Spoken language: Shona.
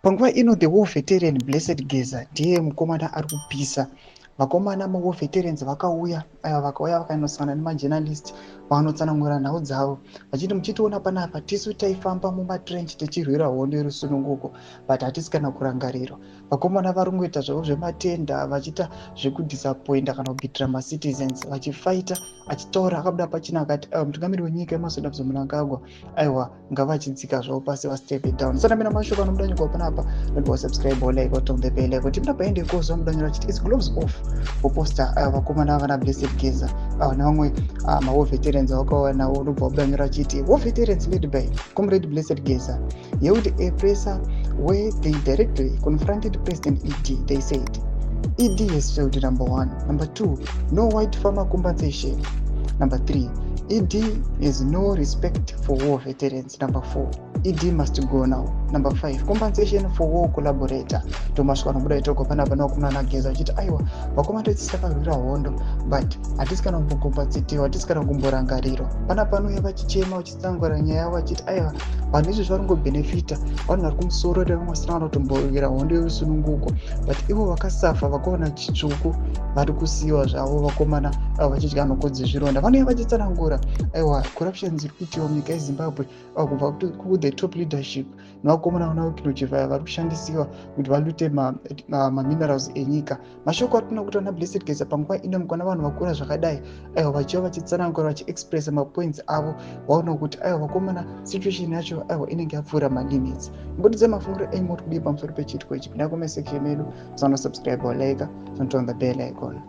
Panguva ino the war veteran Blessed Geza ndiye mukomana ari kupisa. Vakomana ma war veterans vakauya vakanosangana nemajournalist vanotsanangura nhau dzavo vachiti muchitiona panapa tisu taifamba mumatrench tichirwira hondo yerusununguko but hatisi kana kurangariro. Vakomana vari kungoita zvavo zvematenda vachiita zvekudisappointa kana kubhitira macitizens vachifaita achitaura akabuda pachina akati mutungamiri wenyika yeMazuda Mnangagwa aiwa ngavachidzika zvavo pasi vastep it down. Sana mina mashoko anomudanyirwa panapa noti subscribe like on the bell kuti munapaende kozwa mudanyira chiti it's gloves off kuposta vakomana vana Blessed Geza nevamwe ma-war veterans vakauya navo nobva kudanyira chiti war veterans led by Comrade Blessed Geza held a presser where they directly confronted President ED. They said ED has failed, number 1. Number 2, no white farmer compensation. Number 3, ED has no respect for war veterans. Number 4, ED must go now. Number 5, compensation for war collaborator. Tomaswa nomuda itoko panapa nokumana Geza chiti aiwa vakomana tisakavirira hondo but hatisi kana kumbokompensitiwa hatisi kana kumborangariro. Panapa vanouya vachichema vachitsangura nyaya yavo vachiti aiwa vanhu izvi vari kungobenefita vanhu vari kumusoro vamwe vasina vanotomborwira hondo yerusununguko but ivo vakasafa vakaona chitsvuku vari kusiyiwa zvavo vakomana vachidya nhoko dzezvironda vanouya vachitsanangura aiwa corruption dziri kuitiwa munyika yeZimbabwe kubva ku the top leadership nevakomana vana Kinojivaya vari kushandisiwa kuti valute maminerals enyika. Mashoko atinoda kuti vana Blessed Geza panguva ino mukana vanhu vakura zvakadai aiwa vachiva vachitsanangura vachiexpressa mapoints avo vaona kuti aiwa vakomana situation yacho aiwa inenge yapfuura malimits. Mbudidze mafungiro enyu muri kudii pamusoro pechitiko ichi. Pinda comment section medu, subscribe or like, turn on the bell icon.